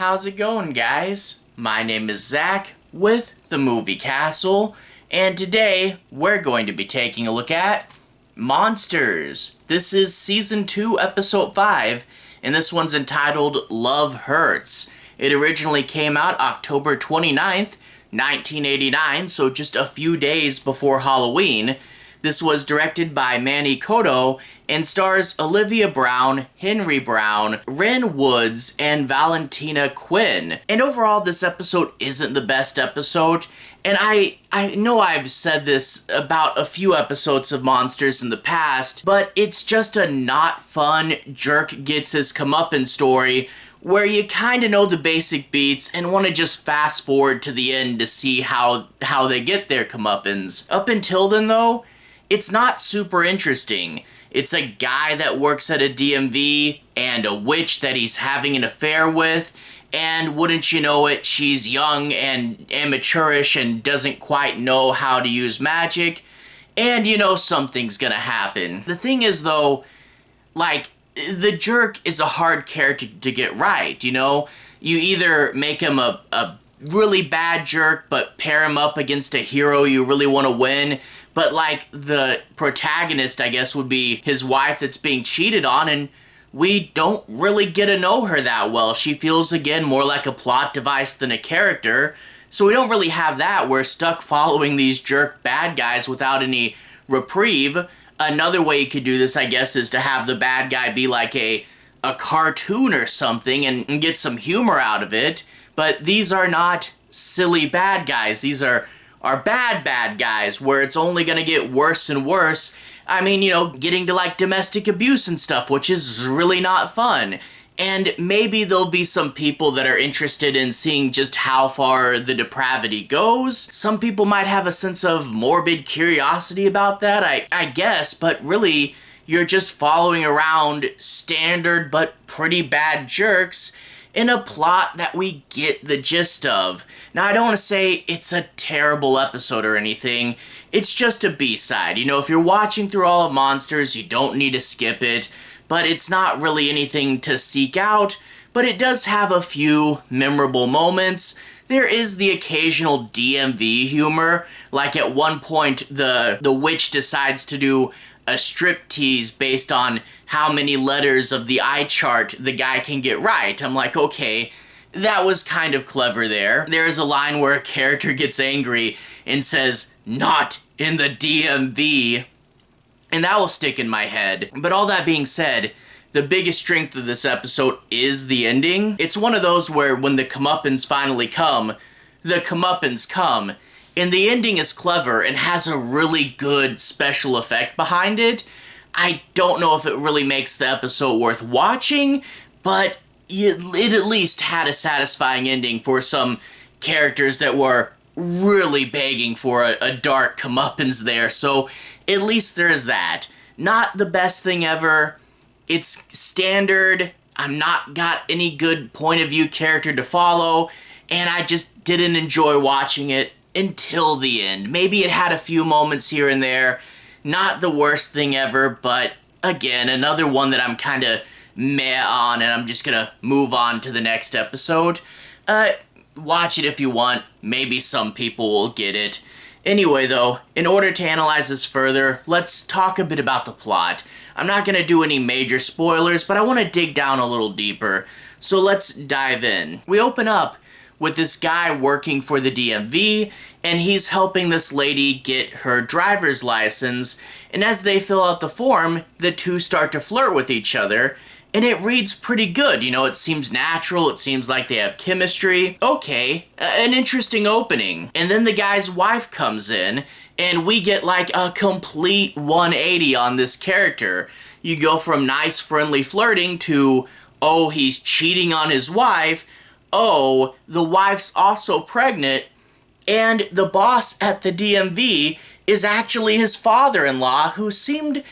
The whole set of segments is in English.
How's it going, guys? My name is Zach with the Movie Castle, and today we're going to be taking a look at Monsters. This is Season 2, Episode 5, and this one's entitled Love Hurts. It originally came out October 29th, 1989, so just a few days before Halloween. This was directed by Manny Coto and stars Olivia Brown, Henry Brown, Ren Woods, and Valentina Quinn. And overall, this episode isn't the best episode, and I know I've said this about a few episodes of Monsters in the past, but it's just a not fun jerk gets his comeuppance story where you kind of know the basic beats and want to just fast forward to the end to see how they get their comeuppance. Up until then, though, it's not super interesting. It's a guy that works at a DMV and a witch that he's having an affair with, and wouldn't you know it, she's young and amateurish and doesn't quite know how to use magic, and you know something's gonna happen. The thing is, though, like, the jerk is a hard character to get right, you know? You either make him a really bad jerk, but pair him up against a hero you really want to win, but like the protagonist, I guess, would be his wife that's being cheated on, and we don't really get to know her that well. She feels, again, more like a plot device than a character, so we don't really have that. We're stuck following these jerk bad guys without any reprieve. Another way you could do this, I guess, is to have the bad guy be like a cartoon or something and get some humor out of it, but these are not silly bad guys. These are bad guys where it's only gonna get worse and worse. I mean, you know, getting to like domestic abuse and stuff, which is really not fun. And maybe there'll be some people that are interested in seeing just how far the depravity goes. Some people might have a sense of morbid curiosity about that, I guess, but really, you're just following around standard but pretty bad jerks in a plot that we get the gist of. Now, I don't want to say it's a terrible episode or anything. It's just a B-side. You know, if you're watching through all of Monsters, you don't need to skip it, but it's not really anything to seek out, but it does have a few memorable moments. There is the occasional DMV humor, like at one point the witch decides to do a striptease based on how many letters of the eye chart the guy can get right. I'm like, okay, that was kind of clever there. There is a line where a character gets angry and says, "Not in the DMV," and that will stick in my head. But all that being said, the biggest strength of this episode is the ending. It's one of those where when the comeuppance finally come, the comeuppance come. And the ending is clever and has a really good special effect behind it. I don't know if it really makes the episode worth watching, but it at least had a satisfying ending for some characters that were really begging for a dark comeuppance there, so at least there's that. Not the best thing ever. It's standard. I'm not got any good point of view character to follow, and I just didn't enjoy watching it until the end. Maybe it had a few moments here and there. Not the worst thing ever, but again, another one that I'm kind of meh on, and I'm just gonna move on to the next episode. Watch it if you want. Maybe some people will get it. Anyway, though, in order to analyze this further, let's talk a bit about the plot. I'm not gonna do any major spoilers, but I want to dig down a little deeper. So let's dive in. We open up with this guy working for the DMV, and he's helping this lady get her driver's license, and as they fill out the form, the two start to flirt with each other, and it reads pretty good. You know, it seems natural, it seems like they have chemistry. Okay, an interesting opening. And then the guy's wife comes in, and we get like a complete 180 on this character. You go from nice, friendly flirting to, oh, he's cheating on his wife, oh, the wife's also pregnant, and the boss at the DMV is actually his father-in-law, who seemed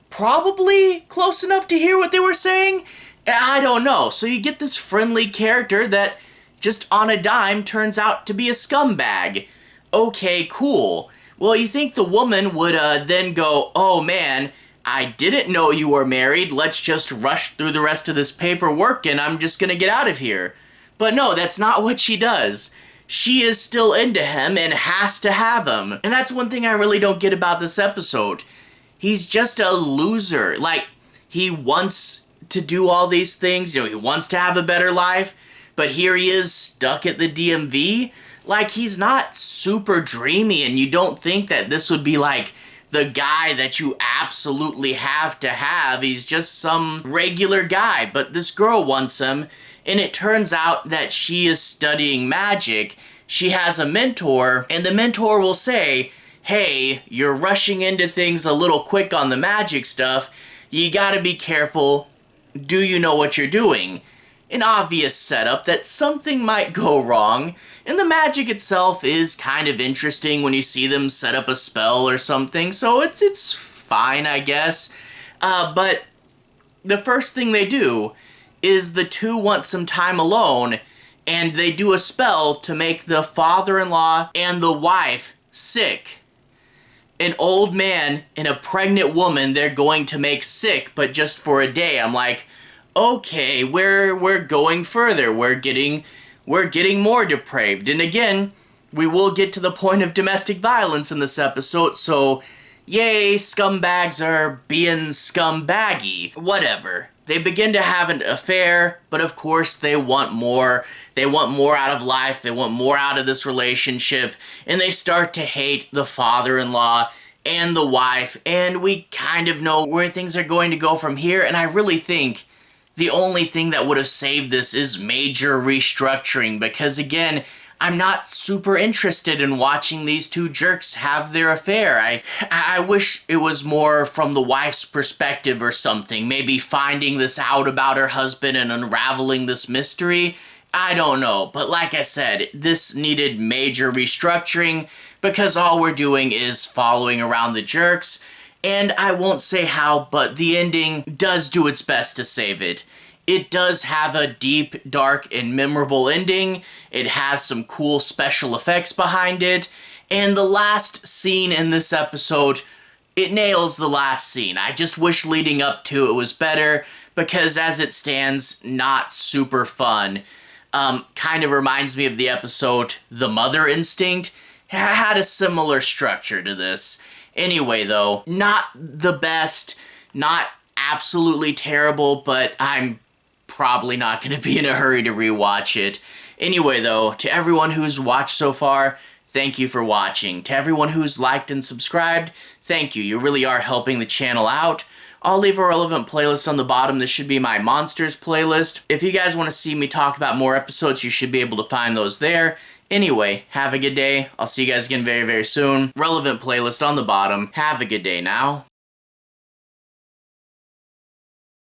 probably close enough to hear what they were saying? I don't know. So you get this friendly character that just on a dime turns out to be a scumbag. Okay, cool. Well, you think the woman would then go, oh man, I didn't know you were married, let's just rush through the rest of this paperwork and I'm just gonna get out of here. But no, that's not what she does. She is still into him and has to have him. And that's one thing I really don't get about this episode. He's just a loser. Like, he wants to do all these things, he wants to have a better life, but here he is stuck at the DMV. Like, he's not super dreamy, and you don't think that this would be like the guy that you absolutely have to have. He's just some regular guy, but this girl wants him, and it turns out that she is studying magic. She has a mentor, and the mentor will say, hey, you're rushing into things a little quick on the magic stuff. You gotta be careful. Do you know what you're doing? An obvious setup that something might go wrong, and the magic itself is kind of interesting when you see them set up a spell or something, so it's fine, I guess. But the first thing they do is the two want some time alone, and they do a spell to make the father-in-law and the wife sick. An old man and a pregnant woman they're going to make sick, but just for a day. I'm like, okay, we're going further. We're getting more depraved. And again, we will get to the point of domestic violence in this episode, so yay, scumbags are being scumbaggy. Whatever. They begin to have an affair, but of course they want more. They want more out of life. They want more out of this relationship, and they start to hate the father-in-law and the wife, and we kind of know where things are going to go from here, and I really think the only thing that would have saved this is major restructuring, because again, I'm not super interested in watching these two jerks have their affair. I wish it was more from the wife's perspective or something, maybe finding this out about her husband and unraveling this mystery. I don't know, but like I said, this needed major restructuring because all we're doing is following around the jerks, and I won't say how, but the ending does do its best to save it. It does have a deep, dark, and memorable ending. It has some cool special effects behind it, and the last scene in this episode, it nails the last scene. I just wish leading up to it was better, because as it stands, not super fun. Kind of reminds me of the episode The Mother Instinct. Had a similar structure to this. Anyway, though, not the best, not absolutely terrible, but I'm probably not going to be in a hurry to rewatch it. Anyway, though, to everyone who's watched so far, thank you for watching. To everyone who's liked and subscribed, thank you. You really are helping the channel out. I'll leave a relevant playlist on the bottom. This should be my Monsters playlist. If you guys want to see me talk about more episodes, you should be able to find those there. Anyway, have a good day. I'll see you guys again very, very soon. Relevant playlist on the bottom. Have a good day now.